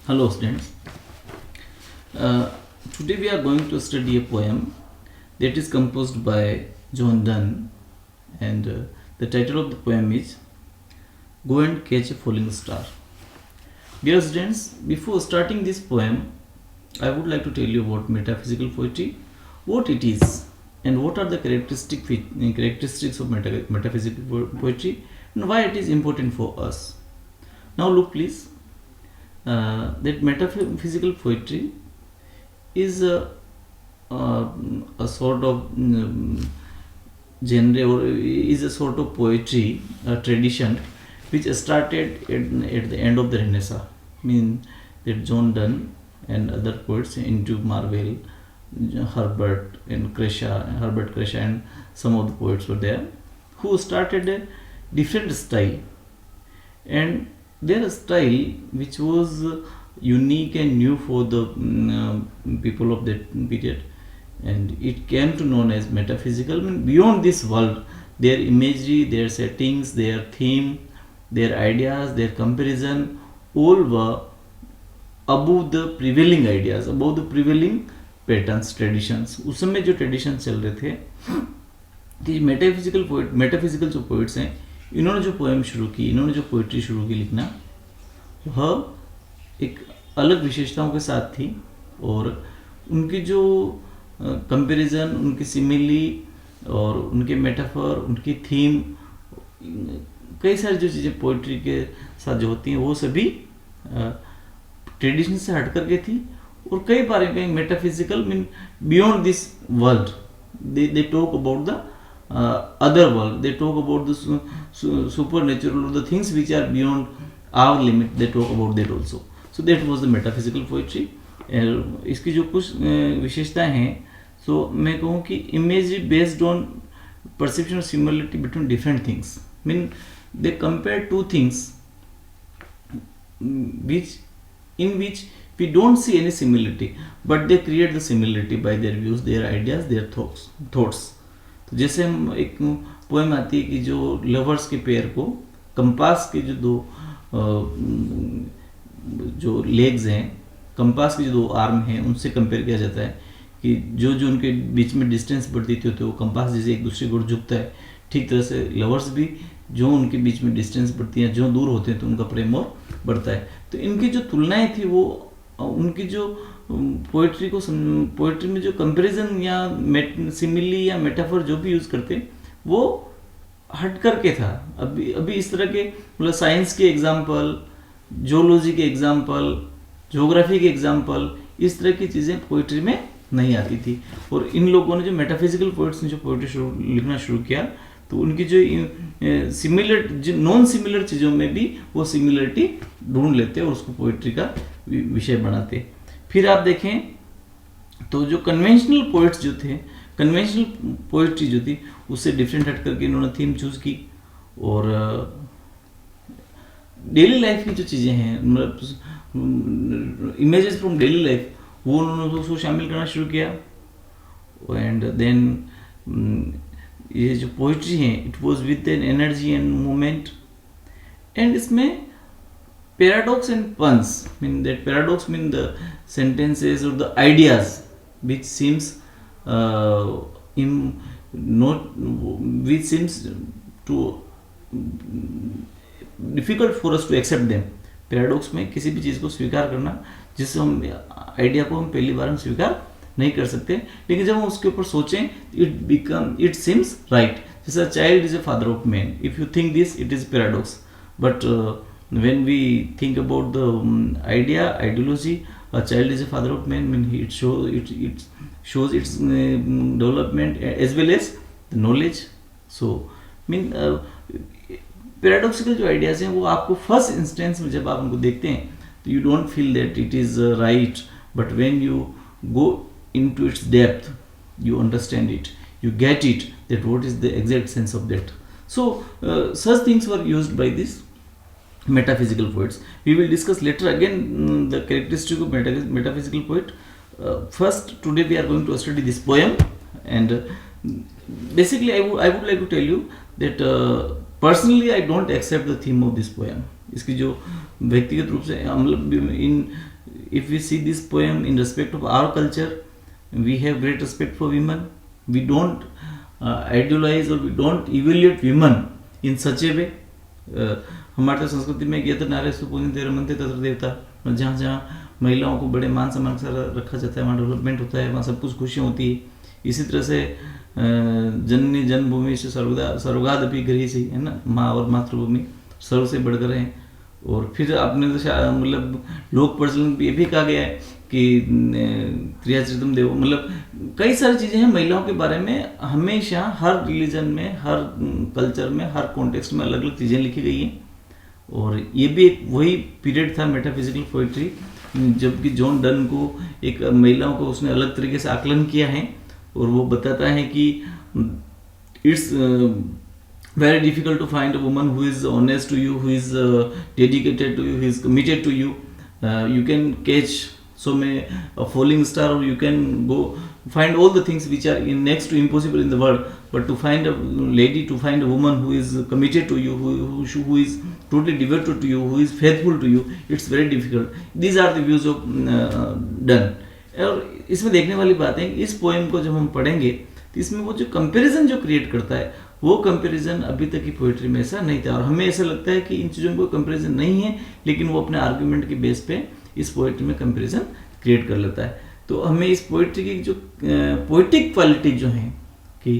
Hello students. Uh, Today we are going to study a poem that is composed by John Donne, and the title of the poem is Go and Catch a Falling Star. Dear students, before starting this poem, I would like to tell you about metaphysical poetry, what it is, and what are the characteristics of metaphysical poetry, and why it is important for us. Now look please. That metaphysical poetry is a sort of genre, or is a sort of poetry tradition which started at the end of the Renaissance. I mean that John Donne and other poets into Marvell, Herbert Kresha, and some of the poets were there who started a different style, and their style which was unique and new for the people of that period, and it came to known as metaphysical. I mean, beyond this world, their imagery, their settings, their theme, their ideas, their comparison, all were above the prevailing ideas, above the prevailing patterns, traditions. उस समय जो traditions चल रहे थे, कि metaphysical जो poets हैं, इन्होंने जो पोएम शुरू की, इन्होंने जो पोइट्री शुरू की लिखना, वह एक अलग विशेषताओं के साथ थी, और उनकी जो कंपैरिजन, उनकी सिमिली और उनके मेटाफर, उनकी थीम, कई सारी जो चीज़ें पोइट्री के साथ जो होती हैं वो सभी ट्रेडिशन से हट करके थी, और कई बार कहीं metaphysical mean beyond this world, they talk about the other world, they talk about the supernatural, or the things which are beyond our limit, they talk about that also. So that was the metaphysical poetry. इसकी जो कुछ विशेषताएं हैं, so मैं कहूँ कि imagery based on perception of similarity between different things, mean they compare two things in which we don't see any similarity, but they create the similarity by their views, their ideas, their thoughts. तो जैसे हम एक poem आती है कि जो lovers के pair को कंपास के जो दो जो लेग्स हैं, कंपास के जो दो आर्म हैं, उनसे कंपेयर किया जाता है कि जो जो उनके बीच में डिस्टेंस बढ़ती थी, तो वो कंपास जैसे एक दूसरे को झुकता है, ठीक तरह से लवर्स भी जो उनके बीच में डिस्टेंस बढ़ती है, जो दूर होते हैं तो उनका प्रेम और बढ़ता है. तो इनकी जो तुलनाएं थी, वो उनकी जो पोइट्री में जो कंपैरिजन या सिमिली या मेटाफर जो भी यूज़ करते, वो हट करके था. अभी इस तरह के मतलब साइंस के एग्जाम्पल, जोलॉजी के एग्जाम्पल, ज्योग्राफी के एग्जाम्पल, इस तरह की चीज़ें पोइट्री में नहीं आती थी. और इन लोगों ने जो मेटाफिजिकल पोइट्स ने जो पोइट्री लिखना शुरू किया, तो उनकी जो सिमिलर, जो नॉन सिमिलर चीज़ों में भी वो सिमिलरिटी ढूंढ लेते और उसको पोइट्री का विषय बनाते. फिर आप देखें तो जो कन्वेंशनल पोइट्स जो थे, कन्वेंशनल पोइट्री जो थी, उससे डिफरेंट हट करके इन्होंने थीम चूज की, और डेली लाइफ की जो चीज़ें हैं, मतलब इमेजेस फ्रॉम डेली लाइफ, वो उन्होंने उसको शामिल करना शुरू किया. एंड देन ये जो पोइट्री है, it was with an energy and moment, and इसमें paradox and puns, mean that paradox mean the sentences or the ideas which seems which seems to difficult for us to accept them. Paradox में किसी भी चीज़ को स्वीकार करना, जिससे हम idea को हम पहली बार हम स्वीकार नहीं कर सकते, लेकिन जब हम उसके ऊपर सोचें, इट सीम्स राइट. जैसा child is a father of man, if you think this, it is paradox. But when we think about the ideology, a child is a father of man, when it shows its development as well as the knowledge. So mean paradoxical जो ideas हैं, वो आपको first instance में जब आप उनको देखते हैं, तो you don't feel that it is right, but when you go into its depth, you understand it, you get it, that what is the exact sense of that. So such things were used by this metaphysical poets. We will discuss later again the characteristic of metaphysical poet. First, today we are going to study this poem, and basically I would like to tell you that personally I don't accept the theme of this poem. इसकी जो व्यक्तिगत रूप से मतलब in if we see this poem in respect of our culture, we have great respect for women, we don't idealize और we don't evaluate women in such a way. हमारे तो संस्कृति में यह तो नारेस्तु पूजन तेरह मनते तत्र देवता, जहाँ जहाँ महिलाओं को बड़े मान सम्मान से रखा जाता है, वहाँ डेवलपमेंट होता है, वहाँ सब कुछ खुशियाँ होती है। इसी तरह से जननी जन्मभूमि से सर्वगाद भी गृह से, है ना, माँ और मातृभूमि सर्व से बढ़कर हैं। और फिर आपने तो मतलब लोक प्रचलन ये भी कहा गया है कि क्रियाचरितम देवो, मतलब कई सारी चीज़ें हैं महिलाओं के बारे में। हमेशा हर रिलीजन में, हर कल्चर में, हर कॉन्टेक्स्ट में अलग अलग चीज़ें लिखी गई हैं। और ये भी एक वही पीरियड था मेटाफिजिकल पोइट्री, जबकि जॉन डन को एक महिलाओं को उसने अलग तरीके से आकलन किया है। और वो बताता है कि it's very difficult to find a woman who is honest to you, who is dedicated to you, who is committed to you. You can catch so many a falling star, or you can go find all the things which are next to impossible in the world. But to find a lady, to find a woman who is committed to you, who is totally devoted to you, who is faithful to you, it's very difficult. These are the views of Donne. और इसमें देखने वाली बात है, इस poem को जब हम पढ़ेंगे तो इसमें वो जो कंपैरिजन जो क्रिएट करता है, वो कंपैरिजन अभी तक की पोइट्री में ऐसा नहीं था। और हमें ऐसा लगता है कि इन चीज़ों में कोई कंपैरिजन नहीं है, लेकिन वो अपने आर्ग्यूमेंट के बेस पे इस पोइट्री में कंपैरिजन क्रिएट कर लेता है। तो हमें इस पोइट्री की जो पोइटिक क्वालिटी जो है कि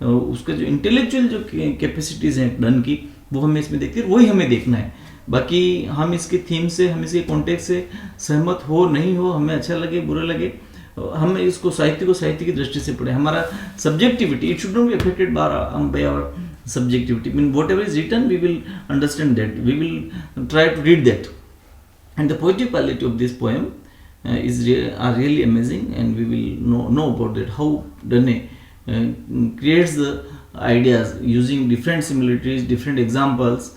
उसका जो इंटेलेक्चुअल जो कैपेसिटीज़ हैं डन की, वो हमें इसमें देखते हैं, वही हमें देखना है। बाकी हम इसके थीम से, हम इसके कॉन्टेक्स्ट से सहमत हो नहीं हो, हमें अच्छा लगे बुरा लगे, हम इसको साहित्य की दृष्टि से पढ़े। हमारा subjectivity, it should not be affected by our subjectivity. Mean whatever is written we will understand that, we will try to read that. And the poetic quality of this poem are really amazing, and we will know about that, how Donne creates the ideas using different similarities, different examples,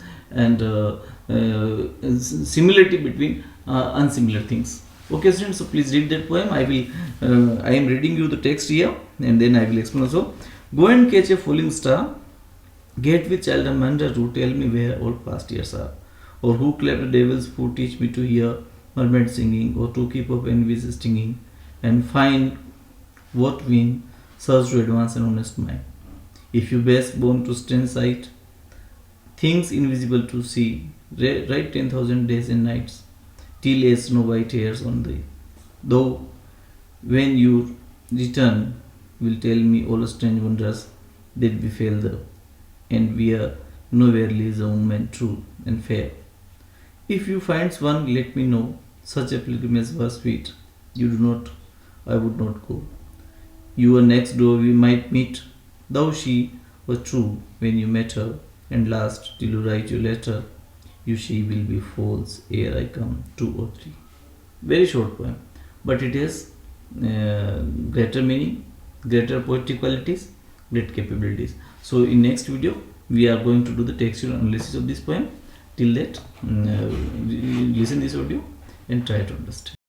and similarity between unsimilar things. Okay students, so please read that poem. I am reading you the text here, and then I will explain also. Go and catch a falling star, get with child Amanda to tell me where all past years are, or who clapped the devil's foot, teach me to hear mermaid singing, or to keep up envy's stinging, and find what win serves to advance an honest mind. If you best born to stand sight, things invisible to see, write 10,000 days and nights, till as no white hairs on thee. Though when you return, will tell me all strange wonders that befell thee, and where nowhere lives a woman true and fair. If you find one, let me know. Such a pilgrimage was sweet. You do not, I would not go. You were next door, we might meet. Though she was true when you met her, and last till you write your letter, you she will be false ere I come 2 or 3. Very short poem, but it has greater meaning, greater poetic qualities, great capabilities. So in next video, we are going to do the textual analysis of this poem. Till that, listen this audio and try to understand.